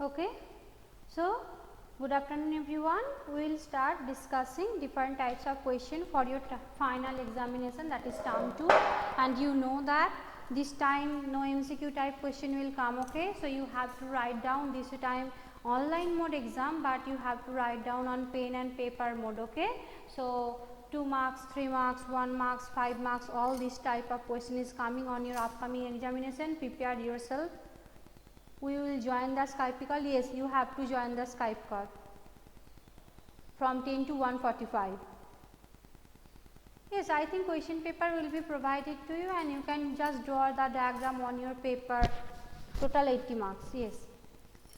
Okay, so good afternoon everyone. We will start discussing different types of question for your final examination, that is term 2, and you know that this time no MCQ type question will come. Okay, so you have to write down this time online mode exam, but you have to write down on pen and paper mode. Okay, so 2 marks, 3 marks, 1 marks, 5 marks, all this type of question is coming on your upcoming examination. Prepare yourself. We will join the Skype call. Yes, you have to join the Skype call from 10 to 1:45. Yes, I think question paper will be provided to you and you can just draw the diagram on your paper. Total 80 marks. Yes,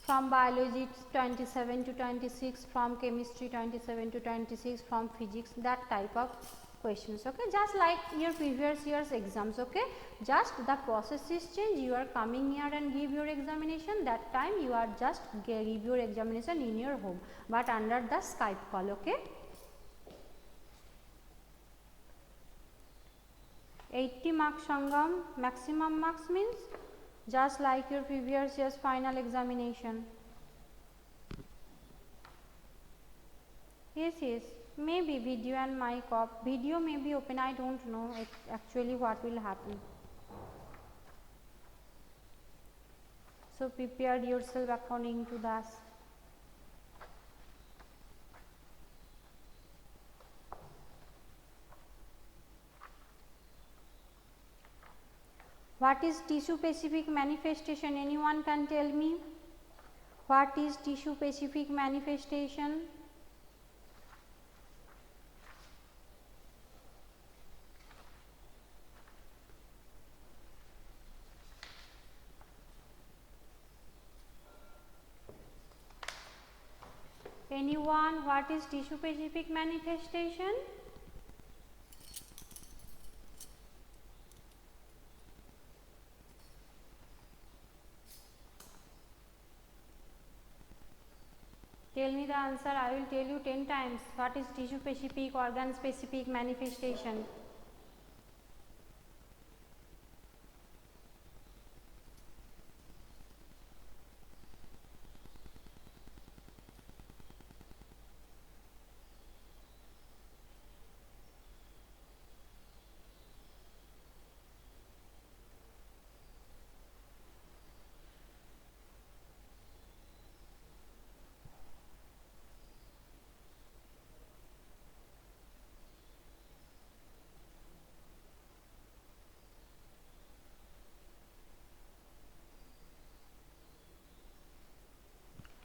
from biology 27 to 26, from chemistry 27 to 26, from physics, that type of questions. Okay, just like your previous year's exams. Okay, just the process is changed. You are coming here and give your examination. That time you are just give your examination in your home, but under the Skype call. Okay, 80 marks Sangam. Maximum marks means just like your previous year's final examination. Yes, maybe video and mic off. Video may be open, I don't know actually what will happen. So prepare yourself according to that. What is tissue specific manifestation? Anyone can tell me? What is tissue specific manifestation? Anyone, what is tissue specific manifestation? Tell me the answer. I will tell you 10 times. What is tissue specific, organ specific manifestation?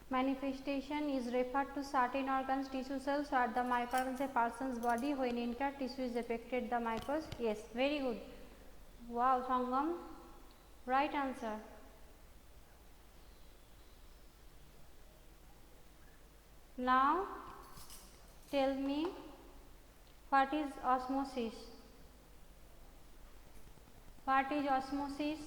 Manifestation is referred to certain organs, tissue cells or the microorganisms a person's body when entire tissue is affected the microbes. Yes, very good. Wow, Sangam, right answer. Now tell me, what is osmosis? What is osmosis?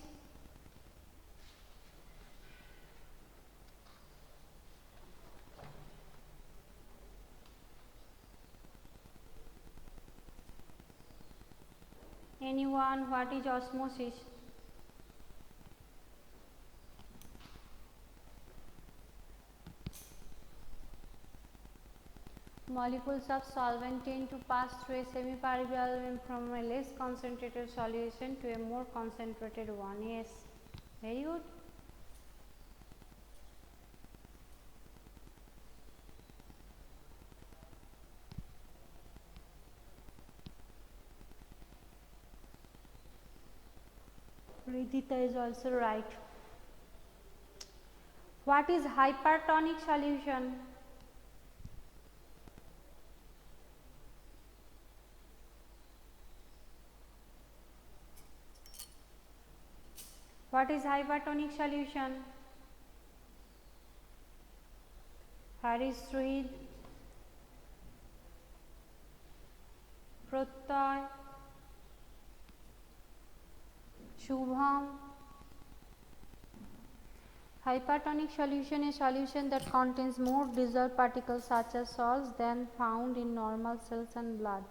Anyone, what is osmosis? Molecules of solvent tend to pass through a semi-permeable membrane from a less concentrated solution to a more concentrated one. Yes, very good. Ridhita is also right. What is hypertonic solution? What is hypertonic solution? Haris, Rohit, Protoy, Shubham. Hypertonic solution is a solution that contains more dissolved particles such as salts than found in normal cells and blood.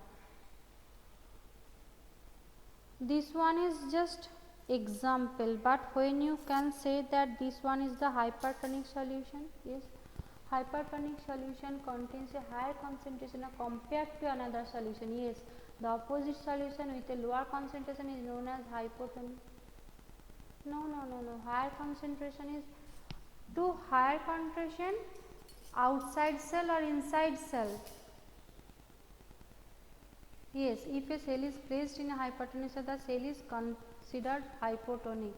This one is just example, but when you can say that this one is the hypertonic solution, yes, hypertonic solution contains a higher concentration compared to another solution, yes, the opposite solution with a lower concentration is known as hypotonic. No, higher concentration is to higher concentration outside cell or inside cell. Yes, if a cell is placed in a hypertonic state, the cell is considered hypotonic.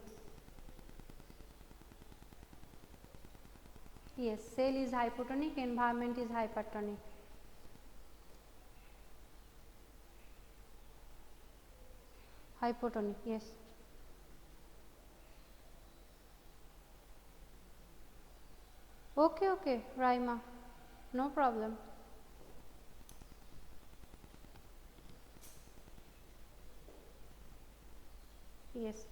Yes, cell is hypotonic, environment is hypertonic. Hypotonic, yes. Okay, Raima, no problem. Yes.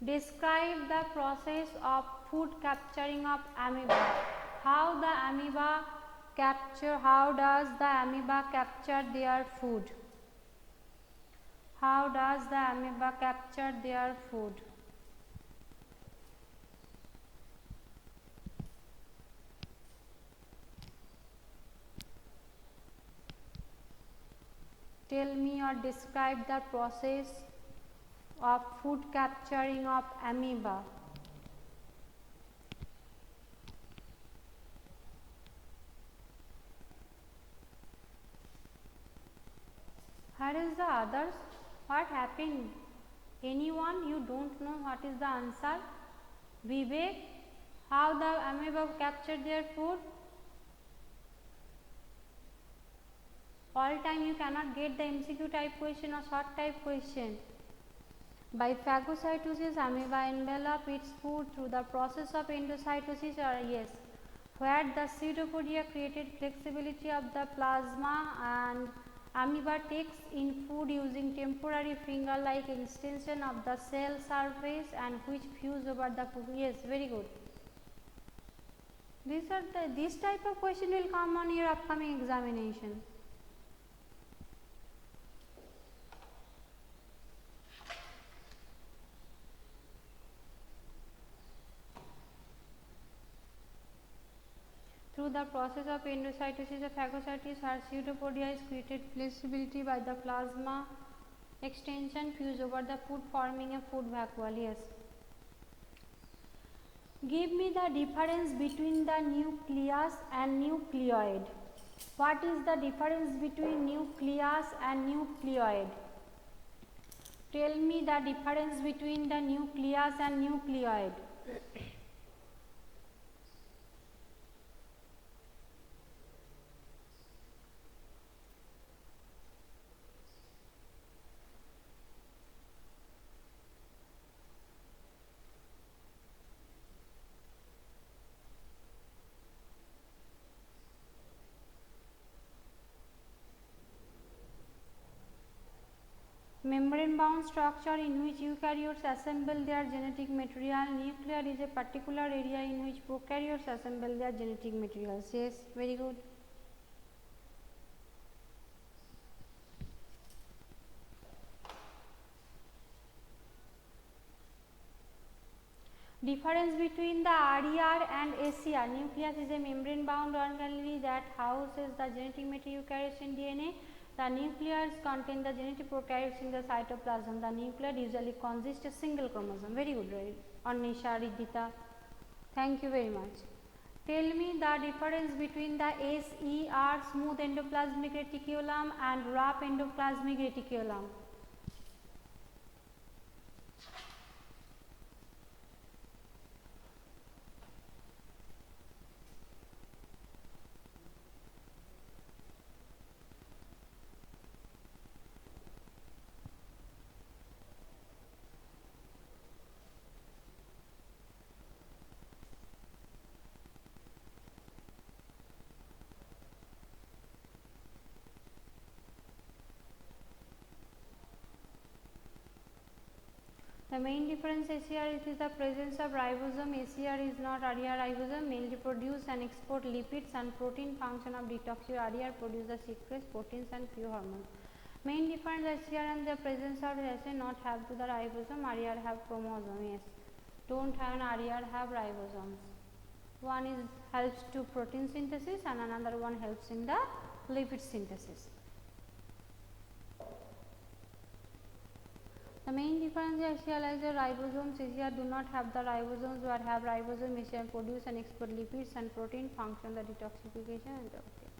Describe the process of food capturing of amoeba. How does the amoeba capture their food? How does the amoeba capture their food? Tell me or describe the process of food capturing of amoeba. Where is the others? What happened? Anyone? You don't know what is the answer? Vivek, how the amoeba capture their food? All time you cannot get the MCQ type question or short type question. By phagocytosis, amoeba envelop its food through the process of endocytosis, or yes, where the pseudopodia created flexibility of the plasma and amoeba takes in food using temporary finger-like extension of the cell surface and which fuse over the food. Yes, very good. This type of question will come on your upcoming examination. Through the process of endocytosis of phagocytosis, her pseudopodia is created flexibility by the plasma extension fuse over the food, forming a food vacuole. Yes. Give me the difference between the nucleus and nucleoid. What is the difference between nucleus and nucleoid? Tell me the difference between the nucleus and nucleoid. Membrane bound structure in which eukaryotes assemble their genetic material. Nuclear is a particular area in which prokaryotes assemble their genetic materials. Yes, very good. Difference between the RER and ACR. Nucleus is a membrane bound organelle that houses the genetic material eukaryotes in DNA. The nucleus contain the genetic prokaryotes in the cytoplasm. The nucleus usually consists a single chromosome. Very good, right? Anisha, Ridita. Thank you very much. Tell me the difference between the SER, smooth endoplasmic reticulum, and rough endoplasmic reticulum. The main difference here is the presence of ribosome. ACR is not RER ribosome, mainly produce and export lipids and protein. Function of detoxify RER produce the secrets, proteins and few hormones. Main difference ACR and the presence of ACR not have to the ribosome, RER have chromosome. Yes, don't have an RER have ribosomes. One is helps to protein synthesis and another one helps in the lipid synthesis. The main difference is ACR is the ribosomes. ACR do not have the ribosomes, but have ribosome. ACR produce and export lipids and protein. Function the detoxification and okay.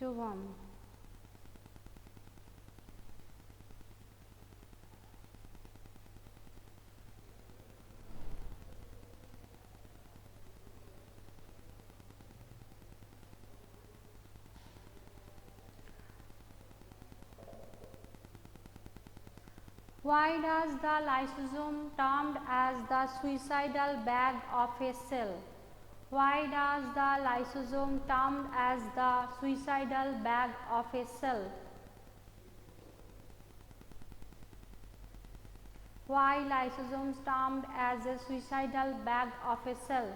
Shubham. Why does the lysosome termed as the suicidal bag of a cell? Why does the lysosome termed as the suicidal bag of a cell? Why lysosomes termed as a suicidal bag of a cell?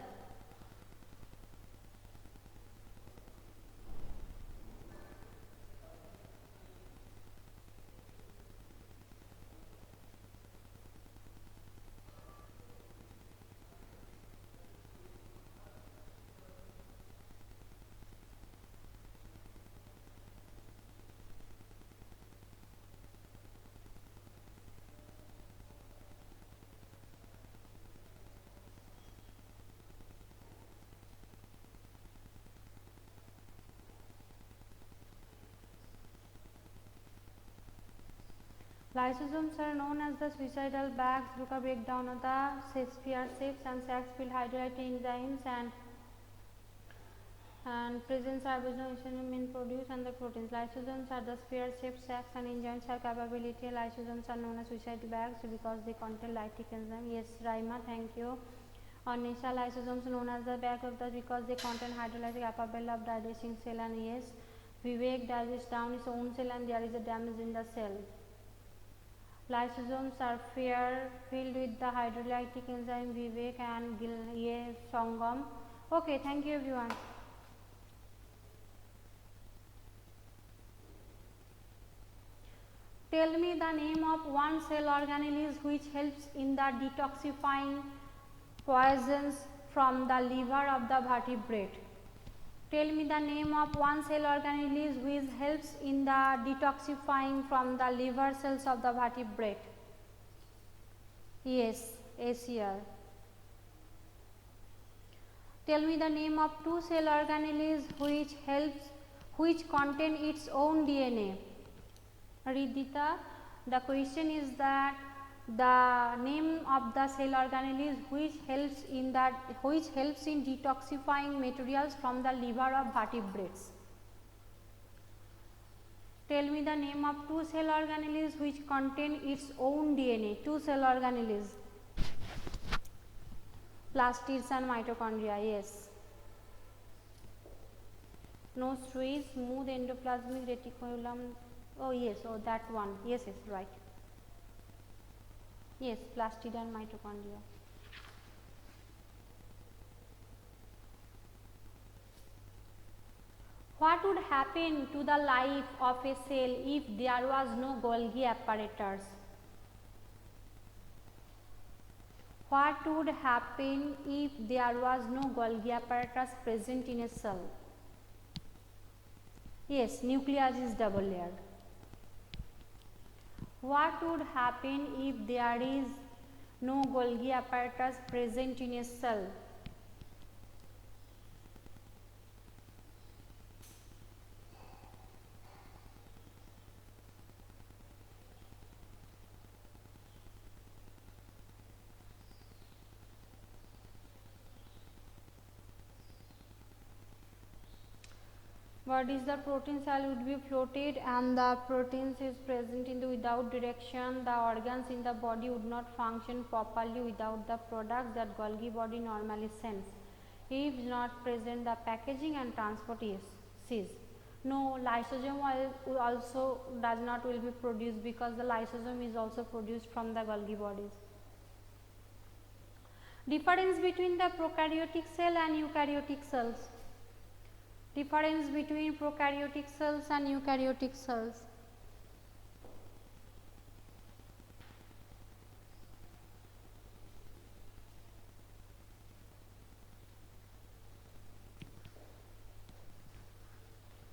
Lysosomes are known as the suicidal bags. Look a breakdown of the sphere shapes and sacs filled hydrolytic enzymes and presence ribosome in produce and the proteins. Lysosomes are the sphere shaped sacs and enzymes have capability. Lysosomes are known as suicide bags because they contain lytic enzyme. Yes, Raima, thank you. On Nisha, lysosomes known as the bag of the because they contain hydrolytic capable of digesting cell and yes, Vivek digests down its own cell and there is a damage in the cell. Lysosomes are filled with the hydrolytic enzyme Vivek and Sangam. Okay, thank you everyone. Tell me the name of one cell organelle which helps in the detoxifying poisons from the liver of the vertebrate. Tell me the name of one cell organelle which helps in the detoxifying from the liver cells of the vertebrate. Yes, ACR. Tell me the name of two cell organelles which contain its own DNA. Ridita, the question is that the name of the cell organelle which helps in detoxifying materials from the liver of vertebrates. Tell me the name of two cell organelles which contain its own DNA. Two cell organelles. Plastids and mitochondria. Yes. No trees, smooth endoplasmic reticulum. Oh yes, oh that one. Yes, yes, right. Yes, plastid and mitochondria. What would happen to the life of a cell if there was no Golgi apparatus? What would happen if there was no Golgi apparatus present in a cell? Yes, nucleus is double layered. What would happen if there is no Golgi apparatus present in a cell? What is the protein cell would be floated and the proteins is present in the without direction. The organs in the body would not function properly without the products that Golgi body normally sends. If not present, the packaging and transport is cease. No, lysosome will also does not will be produced, because the lysosome is also produced from the Golgi bodies. Difference between the prokaryotic cell and eukaryotic cells. Difference between prokaryotic cells and eukaryotic cells.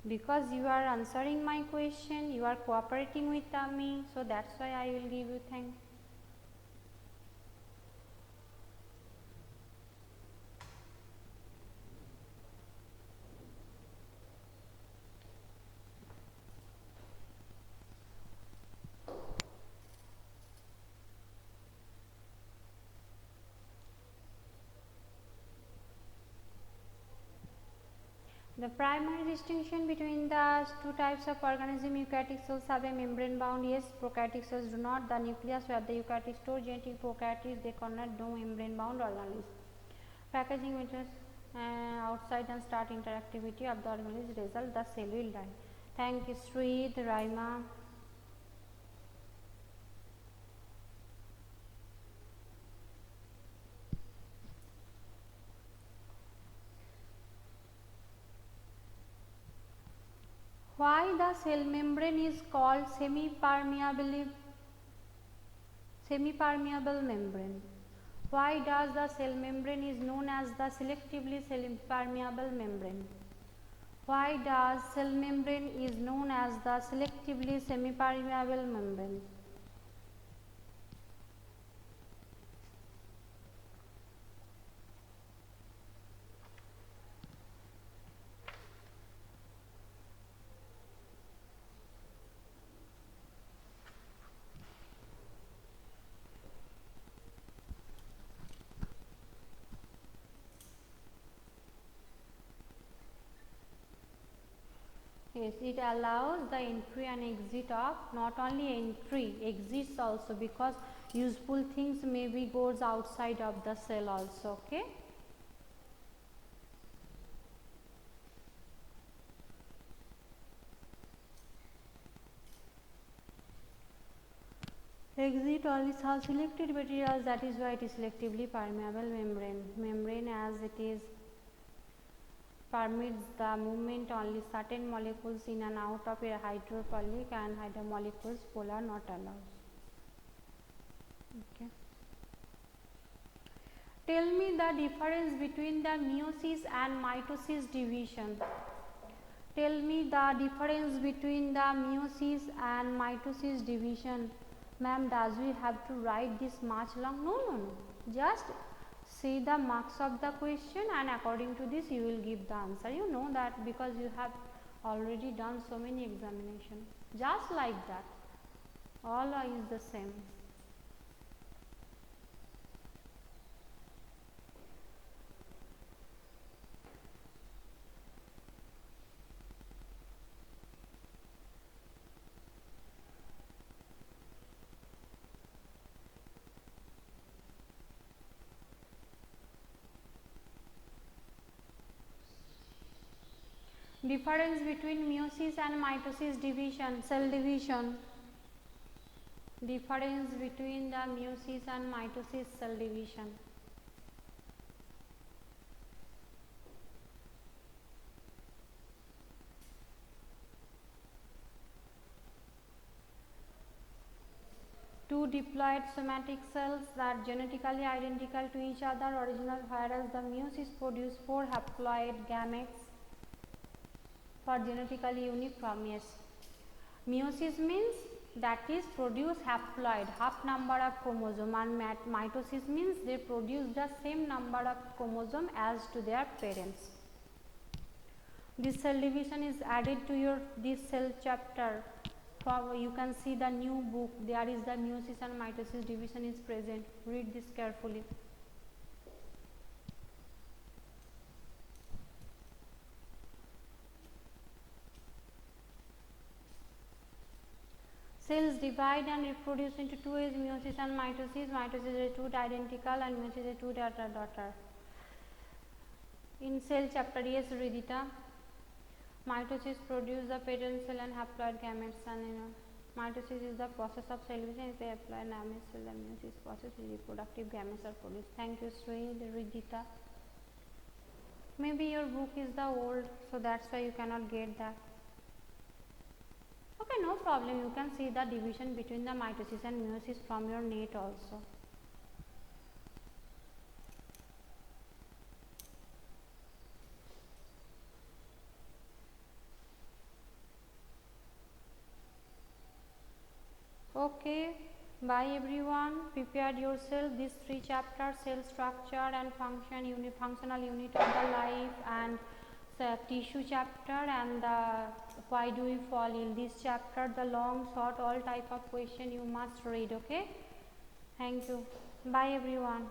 Because you are answering my question, you are cooperating with me, so that's why I will give you thanks. The primary distinction between the two types of organism, eukaryotic cells have a membrane bound, yes, prokaryotic cells do not. The nucleus where the eukaryotic store genetic prokaryotes, they cannot do membrane bound organelles. Packaging methods outside and start interactivity of the organelles result, the cell will die. Thank you, Sweet, Raima. Why the cell membrane is called semi-permeable membrane? Why does the cell membrane is known as the selectively permeable membrane? Why does cell membrane is known as the selectively semi-permeable membrane? Yes, it allows the entry and exit of, not only entry, exits also, because useful things maybe goes outside of the cell also. Okay. Exit only some selected materials, that is why it is selectively permeable membrane. Membrane, as it is, permits the movement only certain molecules in and out of a hydrophilic and hydromolecules polar not allowed. Okay. Tell me the difference between the meiosis and mitosis division. Tell me the difference between the meiosis and mitosis division. Ma'am, does we have to write this much long? No, no, no. Just see the marks of the question and according to this you will give the answer. You know that because you have already done so many examinations. Just like that. All is the same. Difference between meiosis and mitosis division, cell division. Difference between the meiosis and mitosis cell division. Two diploid somatic cells that are genetically identical to each other original, whereas the meiosis produce 4 haploid gametes for genetically unique form. Yes, meiosis means that is produce haploid, half number of chromosome, and mitosis means they produce the same number of chromosome as to their parents. This cell division is added to your this cell chapter. You can see the new book, there is the meiosis and mitosis division is present. Read this carefully. Cells divide and reproduce into two ways, meiosis and mitosis. Mitosis is two identical and meiosis is two daughter. In cell chapter, yes, Ridita. Mitosis produce the parent cell and haploid gametes, and mitosis is the process of cell division. Is the haploid gamete cell, the meiosis process, reproductive gametes are produced. Thank you, Sri Ridita. Maybe your book is the old, so that's why you cannot get that. Okay, no problem. You can see the division between the mitosis and meiosis from your net also. Okay, bye everyone. Prepare yourself. These 3 chapters: cell structure and function, functional unit of the life, and the tissue chapter, and the why do we fall ill. This chapter, the long, short, all type of question you must read. Okay. Thank you. Bye everyone.